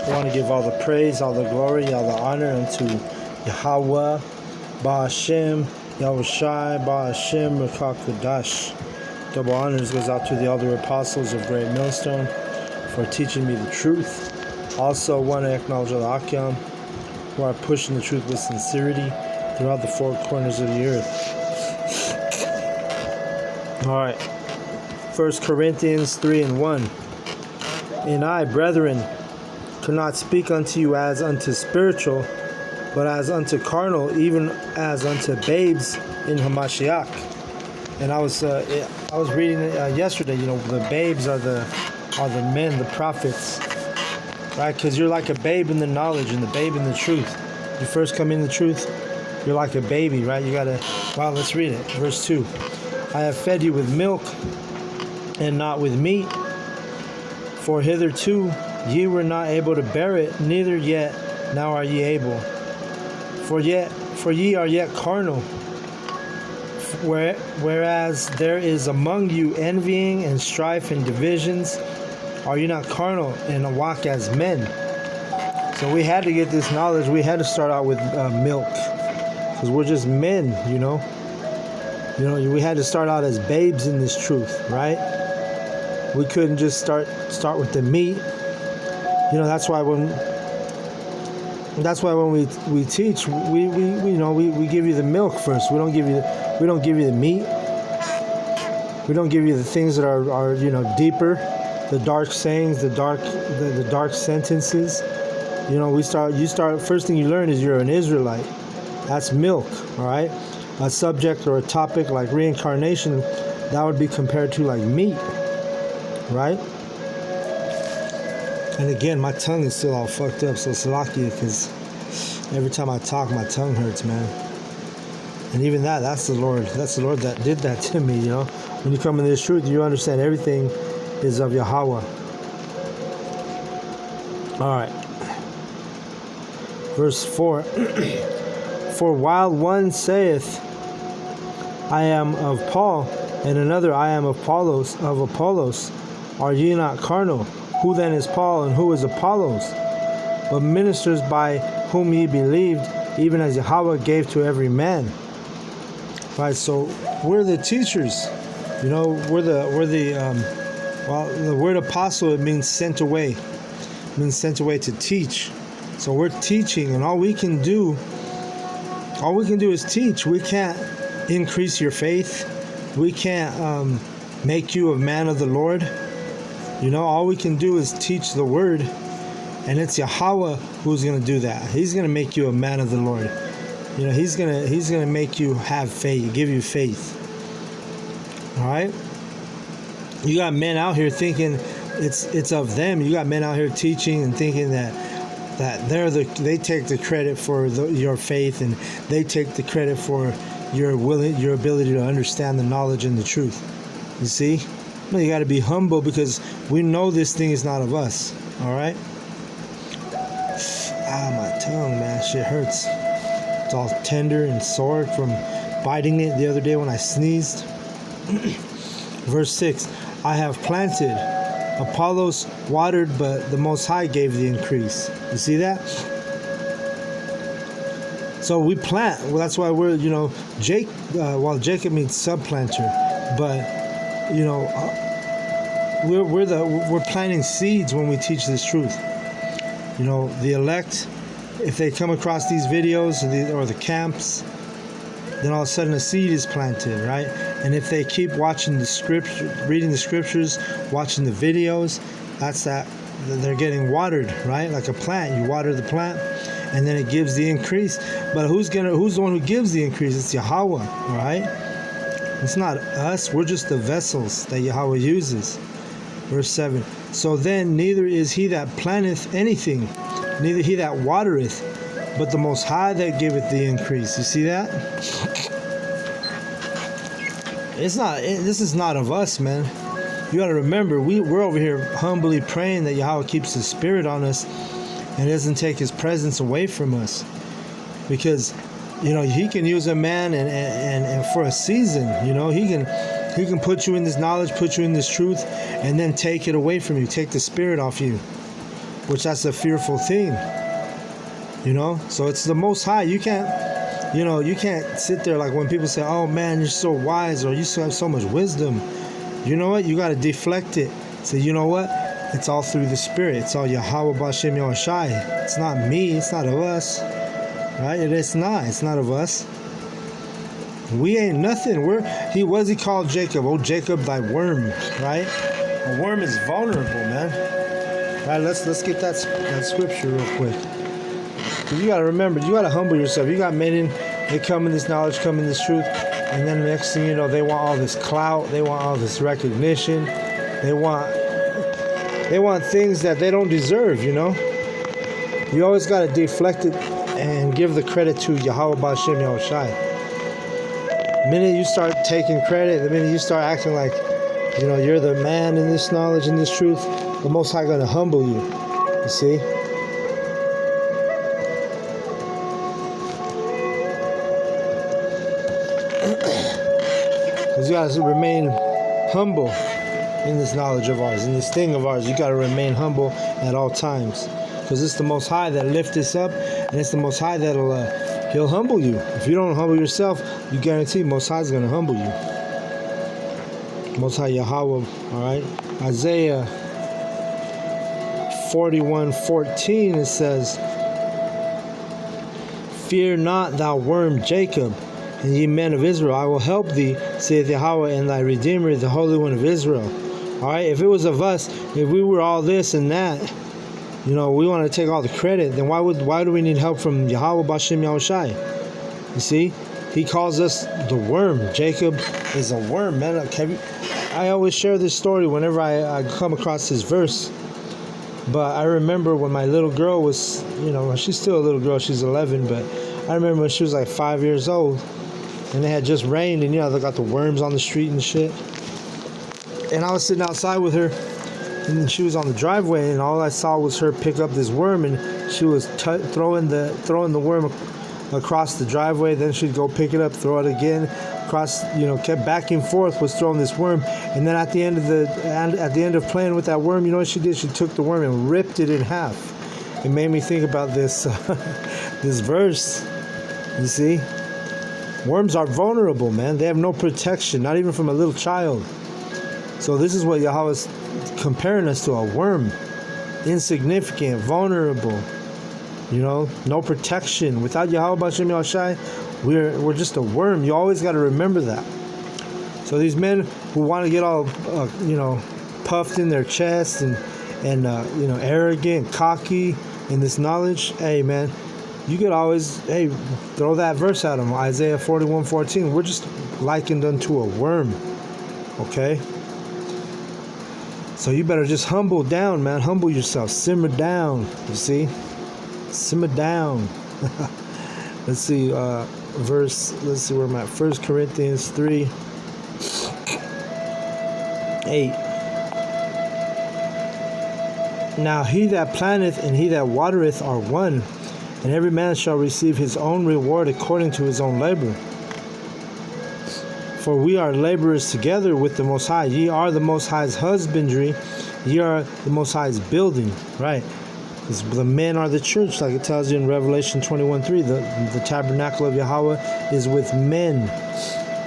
I want to give all the praise, all the glory, all the honor unto Yahweh, Ba'ashem, Yahushai, Ba'ashem, Rakakudash. Double honors goes out to the elder apostles of Great Millstone for teaching me the truth. Also want to acknowledge all the Akyam who are pushing the truth with sincerity throughout the four corners of the earth. Alright. 1 Corinthians 3:1. And I, brethren, cannot speak unto you as unto spiritual, but as unto carnal, even as unto babes in Hamashiach. And I was reading yesterday. The babes are the men, the prophets, right? Because you're like a babe in the knowledge and the babe in the truth. You first come in the truth, you're like a baby, right? You gotta. Wow, let's read it. Verse 2. I have fed you with milk, and not with meat. For hitherto ye were not able to bear it, neither yet now are ye able. For ye are yet carnal. Whereas there is among you envying and strife and divisions, are you not carnal and walk as men? So we had to get this knowledge. We had to start out with milk, because we're just men, we had to start out as babes in this truth, right? We couldn't just start with the meat. That's why when we teach, we give you the milk first. We don't give you the meat. We don't give you the things that are deeper, the dark sayings, the dark sentences. First thing you learn is you're an Israelite. That's milk, all right? A subject or a topic like reincarnation, that would be compared to like meat, right? And again, my tongue is still all fucked up, so Salakia, because every time I talk, my tongue hurts, man. And even that's the Lord. That's the Lord that did that to me, When you come into this truth, you understand everything is of Yahweh. All right. Verse 4. For while one saith, I am of Paul, and another, I am of Apollos, are ye not carnal? Who then is Paul, and who is Apollos? But ministers by whom ye believed, even as Yahweh gave to every man. Right, so we're the teachers. The word apostle, it means sent away. It means sent away to teach. So we're teaching, and all we can do is teach. We can't increase your faith. We can't make you a man of the Lord. All we can do is teach the word, and it's Yahweh who's going to do that. He's going to make you a man of the Lord. He's going to make you have faith, give you faith. All right? You got men out here thinking it's of them. You got men out here teaching and thinking that they take the credit for your faith, and they take the credit for your ability to understand the knowledge and the truth. You see? No, you got to be humble, because we know this thing is not of us. All right? My tongue, man, shit hurts. It's all tender and sore from biting it the other day when I sneezed. Verse 6. I have planted, Apollos watered, but the Most High gave the increase. You see that? So we plant. Well, that's why we're, Jacob means subplanter, but we're planting seeds when we teach this truth. The elect, if they come across these videos or the camps, then all of a sudden a seed is planted, right? And if they keep watching the scripture, reading the scriptures, watching the videos, they're getting watered, right? Like a plant, you water the plant, and then it gives the increase. But who's the one who gives the increase? It's Yahweh, all right? It's not us. We're just the vessels that Yahweh uses. Verse 7. So then neither is he that planteth anything, neither he that watereth, but the Most High that giveth the increase. You see that? This is not of us, man. You got to remember, we're over here humbly praying that Yahweh keeps His Spirit on us and doesn't take His presence away from us. Because, He can use a man and for a season, He can put you in this knowledge, put you in this truth, and then take it away from you, take the Spirit off you. which that's a fearful thing. So it's the Most High. You can't sit there like when people say, oh man, you're so wise, or you still have so much wisdom. You know what? You got to deflect it. Say, you know what? It's all through the Spirit. It's all Yahweh B'Shem Yahushai. It's not me. It's not of us. Right? It's not. It's not of us. We ain't nothing. What does he call Jacob? Oh, Jacob, thy worm. Right? A worm is vulnerable, man. Right? Let's get that scripture real quick. You got to remember, you got to humble yourself. You got men they come in this knowledge, come in this truth, and then the next thing you know, they want all this clout, they want all this recognition, they want things that they don't deserve. You always got to deflect it and give the credit to Yahweh B'Shem Yahushai. The minute you start taking credit, the minute you start acting like you're the man in this knowledge, in this truth, the Most High going to humble you. You see? Because you got to remain humble in this knowledge of ours, in this thing of ours. You got to remain humble at all times. Because it's the Most High that lifts this up, and it's the Most High that'll He'll humble you. If you don't humble yourself, you guarantee Most High is going to humble you. Most High Yahweh. All right. Isaiah 41:14, it says, "Fear not, thou worm Jacob, and ye men of Israel, I will help thee, saith Yahweh, and thy Redeemer, the Holy One of Israel." All right, if it was of us, if we were all this and that, we want to take all the credit, then why do we need help from Yahweh B'Shem Yahushai? You see, he calls us the worm. Jacob is a worm, man. I always share this story whenever I come across this verse. But I remember when my little girl was, she's still a little girl, she's 11, but I remember when she was like 5 years old, and it had just rained, and they got the worms on the street and shit. And I was sitting outside with her, and she was on the driveway, and all I saw was her pick up this worm, and she was throwing the worm across the driveway. Then she'd go pick it up, throw it again across. Kept back and forth, was throwing this worm, and then at the end of playing with that worm, you know what she did? She took the worm and ripped it in half. It made me think about this this verse. You see, worms are vulnerable, man. They have no protection, not even from a little child. So this is what Yahweh is comparing us to, a worm. Insignificant, vulnerable, no protection. Without Yahweh B'Shem Yahushai, we're just a worm. You always got to remember that. So these men who want to get all, puffed in their chest and arrogant, cocky in this knowledge, hey man, you could always, throw that verse at them. Isaiah 41:14. We're just likened unto a worm. Okay? So you better just humble down, man. Humble yourself. Simmer down. You see? Simmer down. Let's see. Let's see where I'm at. 1 Corinthians 3:8. Now he that planteth and he that watereth are one, and every man shall receive his own reward according to his own labor. For we are laborers together with the Most High. Ye are the Most High's husbandry. Ye are the Most High's building. Right. The men are the church, like it tells you in Revelation 21:3. The tabernacle of Yahweh is with men.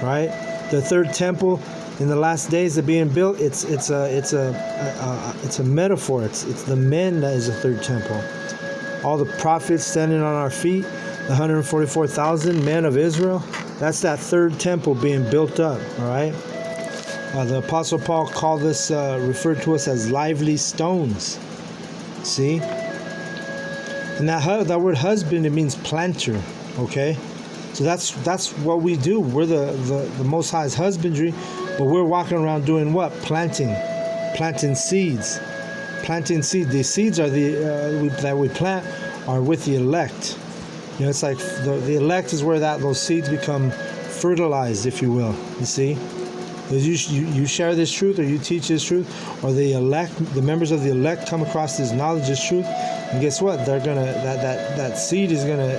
Right. The third temple in the last days of being built. It's a metaphor. It's the men that is the third temple. All the prophets standing on our feet, the 144,000 men of Israel. That's that third temple being built up, all right? The Apostle Paul called this, referred to us as lively stones. See? And that word husband, it means planter, okay? So that's what we do. We're the Most High's husbandry, but we're walking around doing what? Planting seeds. Planting seeds. The seeds are that we plant are with the elect. It's like the elect is where those seeds become fertilized, if you will. You see, because you share this truth, or you teach this truth, or the members of the elect come across this knowledge, this truth, and guess what? They're gonna that seed is gonna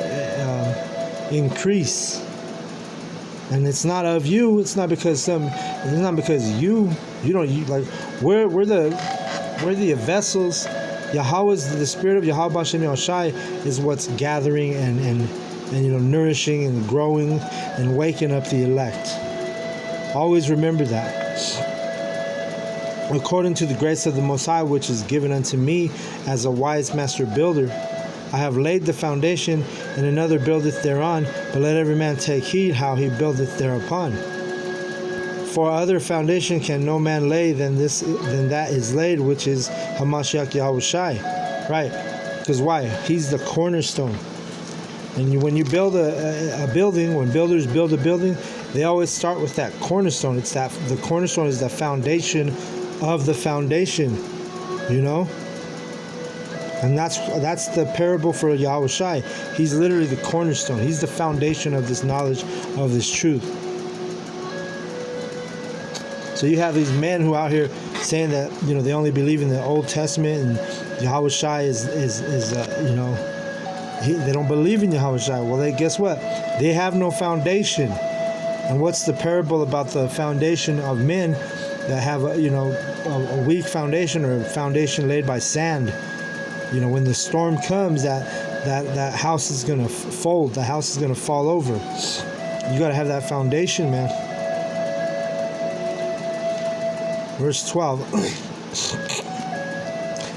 increase, and it's not of you. It's not because you don't like we're the vessels. the spirit of Yahweh Bashem Yahushai is what's gathering and nourishing and growing and waking up the elect. Always remember that. According to the grace of the Most High, which is given unto me as a wise master builder, I have laid the foundation, and another buildeth thereon, but let every man take heed how he buildeth thereupon. For other foundation can no man lay than that is laid, which is Hamashiach Yahushai. Right? Because why? He's the cornerstone. And when you build a building, when builders build a building, they always start with that cornerstone. The cornerstone is the foundation of the foundation, And that's the parable for Yahushai. He's literally the cornerstone. He's the foundation of this knowledge, of this truth. So you have these men who are out here saying that they only believe in the Old Testament, and Yahushai is they don't believe in Yahushai. Well, guess what? They have no foundation. And what's the parable about the foundation of men that have a weak foundation, or a foundation laid by sand? When the storm comes, that house is gonna fold. The house is gonna fall over. You gotta have that foundation, man. Verse 12.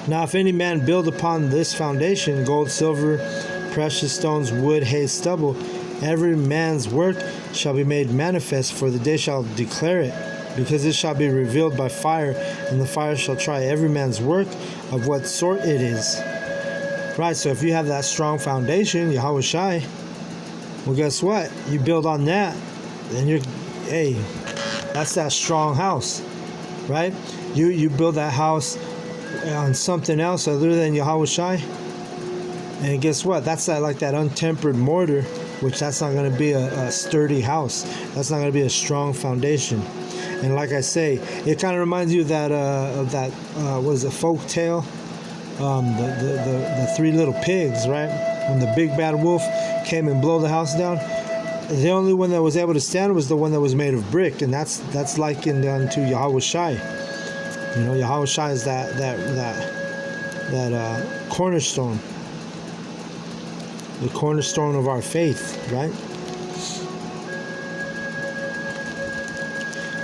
Now, if any man build upon this foundation gold, silver, precious stones, wood, hay, stubble, every man's work shall be made manifest, for the day shall declare it, because it shall be revealed by fire, and the fire shall try every man's work of what sort it is. Right, so if you have that strong foundation, Yahushai, well, guess what? You build on that, then that's that strong house, right? You build that house on something else other than Yahushai, and guess what? That's that untempered mortar, which that's not going to be a sturdy house. That's not going to be a strong foundation. And like I say, it kind of reminds you of that what is it, folk tale? The three little pigs, right? When the big bad wolf came and blew the house down, the only one that was able to stand was the one that was made of brick, and that's likened unto Yahushai. Yahushai is that cornerstone, the cornerstone of our faith, right?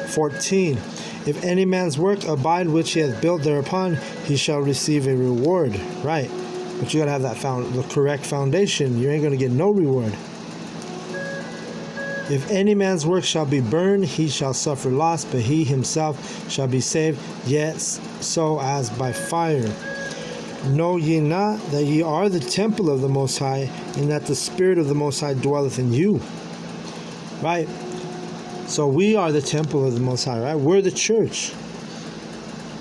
14. If any man's work abide which he hath built thereupon, he shall receive a reward. Right. But you gotta have the correct foundation. You ain't gonna get no reward. If any man's work shall be burned, he shall suffer loss, but he himself shall be saved, yet so as by fire. Know ye not that ye are the temple of the Most High, and that the Spirit of the Most High dwelleth in you? Right? So we are the temple of the Most High, right? We're the church.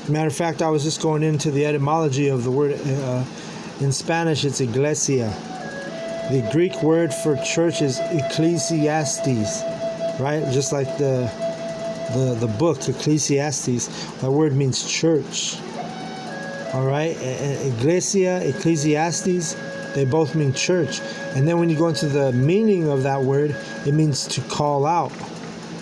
Matter of fact, I was just going into the etymology of the word. In Spanish, it's iglesia. The Greek word for church is ecclesiastes, right? Just like the book, Ecclesiastes. That word means church. All right? Iglesia, Ecclesiastes, they both mean church. And then when you go into the meaning of that word, it means to call out.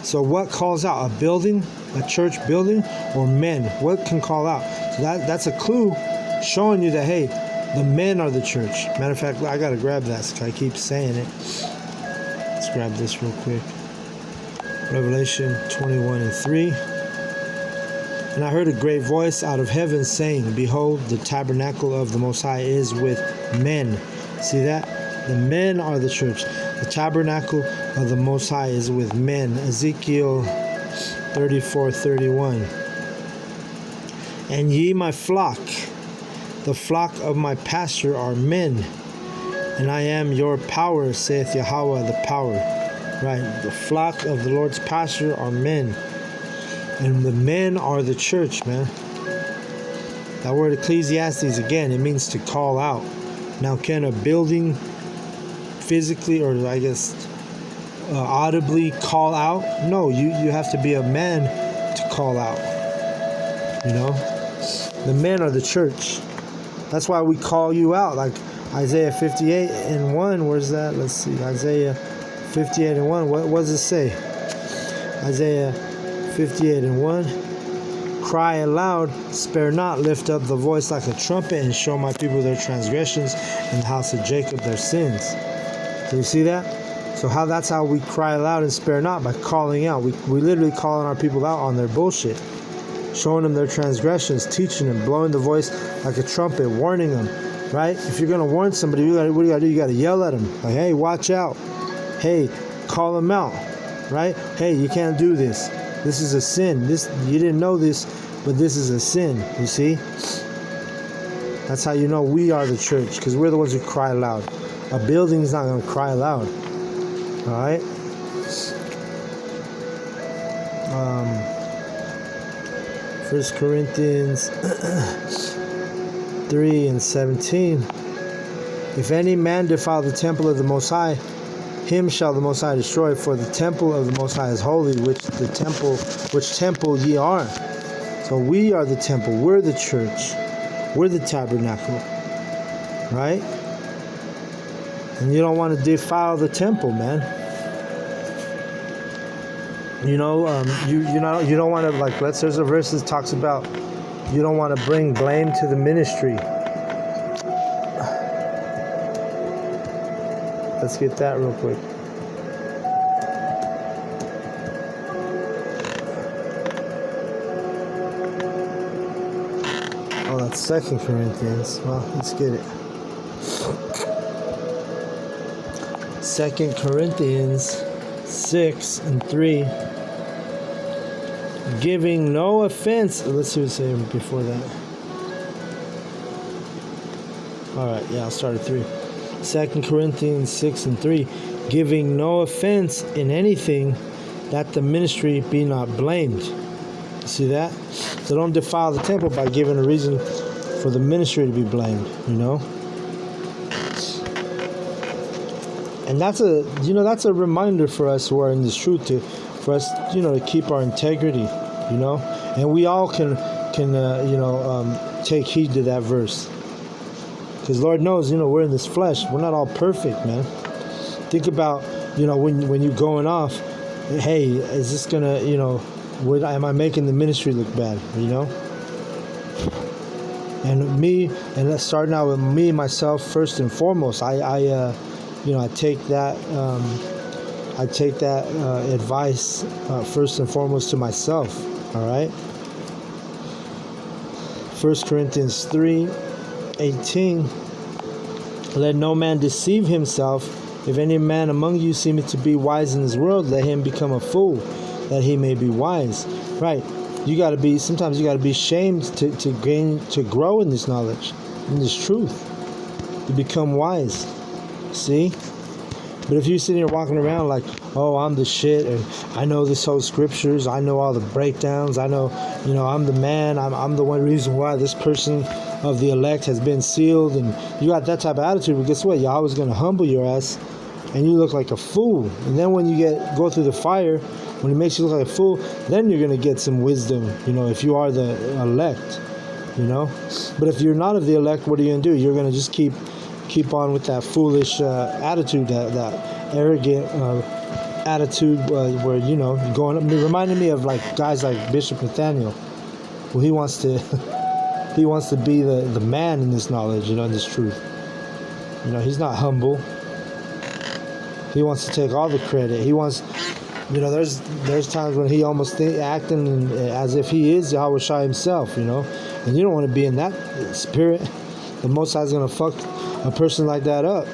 So what calls out? A building, a church building, or men? What can call out? So that's a clue showing you that, hey, the men are the church. Matter of fact, I got to grab that because I keep saying it. Let's grab this real quick. Revelation 21:3. And I heard a great voice out of heaven saying, behold, the tabernacle of the Most High is with men. See that? The men are the church. The tabernacle of the Most High is with men. Ezekiel 34:31. And ye, my flock, the flock of my pasture are men, and I am your power, saith Yahweh the power. Right? The flock of the Lord's pasture are men, and the men are the church, man. That word Ecclesiastes, again, it means to call out. Now, can a building physically, or I guess audibly call out? No, you have to be a man to call out. The men are the church. That's why we call you out, like Isaiah 58:1. Where's that? Let's see. Isaiah 58:1. What does it say? Isaiah 58:1. cry aloud, spare not, lift up the voice like a trumpet, and show my people their transgressions, and the house of Jacob their sins. Do you see that? So that's how we cry aloud and spare not, by calling out. We literally calling our people out on their bullshit, showing them their transgressions, teaching them, blowing the voice like a trumpet, warning them, right? If you're going to warn somebody, what do you got to do? You got to yell at them, like, hey, watch out. Hey, call them out, right? Hey, you can't do this. This is a sin. You didn't know this, but this is a sin, you see? That's how you know we are the church, because we're the ones who cry loud. A building's not going to cry loud. All right. 1 Corinthians 3:17. If any man defile the temple of the Most High, him shall the Most High destroy. For the temple of the Most High is holy, which temple ye are. So we are the temple. We're the church. We're the tabernacle. Right? And you don't want to defile the temple, man. You don't want to, like, there's a verse that talks about you don't want to bring blame to the ministry. Let's get that real quick. Oh, that's 2 Corinthians. Well, let's get it. 2 Corinthians 6:3. Giving no offense. Let's see what it's saying before that. Alright, yeah, I'll start at 3. 2 Corinthians 6:3. Giving no offense in anything, that the ministry be not blamed. You see that? So don't defile the temple by giving a reason for the ministry to be blamed, you know? And that's a reminder for us who are in this truth for us, to keep our integrity, and we all can take heed to that verse, because Lord knows, we're in this flesh. We're not all perfect, man. Think about, when you're going off, hey, is this gonna, am I making the ministry look bad, And let's start out with me, myself, first and foremost. I take that advice first and foremost to myself. All right. 1 Corinthians 3:18. Let no man deceive himself. If any man among you seemeth to be wise in this world, let him become a fool, that he may be wise. Right. Sometimes you gotta be shamed to grow in this knowledge, in this truth, to become wise. See? But if you're sitting here walking around like, oh, I'm the shit, and I know this whole scriptures, I know all the breakdowns, I know, I'm the man, I'm the one reason why this person of the elect has been sealed, and you got that type of attitude, but guess what? Yahweh's going to humble your ass, and you look like a fool. And then when you go through the fire, when it makes you look like a fool, then you're going to get some wisdom, if you are the elect, But if you're not of the elect, what are you going to do? You're going to just keep on with that foolish attitude, that arrogant attitude, where going up. It reminded me of like guys like Bishop Nathaniel. Well, he wants to be the man in this knowledge, in this truth. He's not humble. He wants to take all the credit. He wants, there's times when he almost acting as if he is Yahweh Shai himself, and you don't want to be in that spirit. The Most High is going to fuck a person like that up.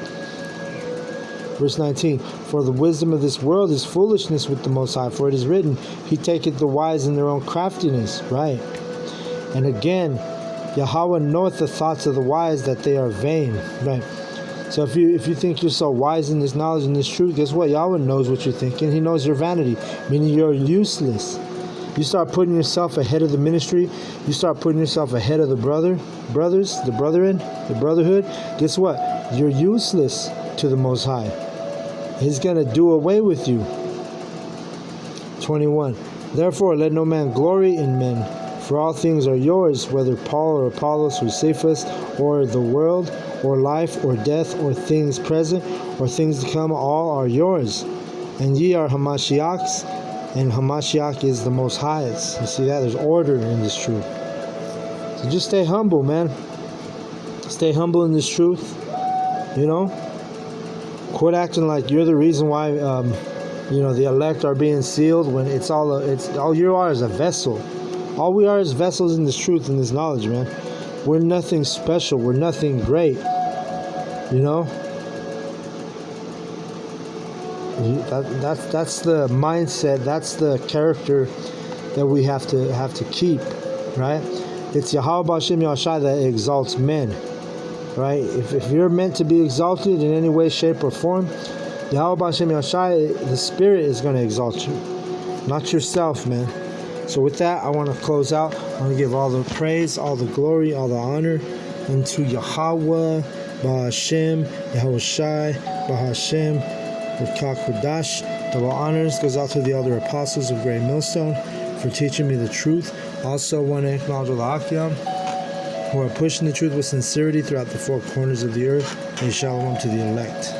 Verse 19. For the wisdom of this world is foolishness with the Most High, for it is written, He taketh the wise in their own craftiness. Right. And again, Yahweh knoweth the thoughts of the wise, that they are vain. Right. So if you think you're so wise in this knowledge and this truth, guess what? Yahweh knows what you're thinking. He knows your vanity, meaning you're useless. You start putting yourself ahead of the ministry. You start putting yourself ahead of the brothers, the brethren, the brotherhood. Guess what? You're useless to the Most High. He's going to do away with you. 21. Therefore, let no man glory in men, for all things are yours, whether Paul or Apollos or Cephas, or the world, or life, or death, or things present, or things to come, all are yours. And ye are Hamashiach's, and Hamashiach is the most highest. You see that? There's order in this truth. So just stay humble, man. Stay humble in this truth. You know? Quit acting like you're the reason why the elect are being sealed when it's all you are is a vessel. All we are is vessels in this truth and this knowledge, man. We're nothing special. We're nothing great. You know? That's the mindset. That's the character that we have to keep, right? It's Yahweh B'Shem Yahshai that exalts men, right? If you're meant to be exalted in any way, shape, or form, Yahweh B'Shem Yahshai, the Spirit is going to exalt you, not yourself, man. So with that, I want to close out. I want to give all the praise, all the glory, all the honor unto Yahweh B'Shem Yahushai B'Hashem Rivka Kodash. Double honors goes out to the other apostles of Great Millstone for teaching me the truth. Also want to acknowledge all the Akyam who are pushing the truth with sincerity throughout the four corners of the earth. And shalom to the elect.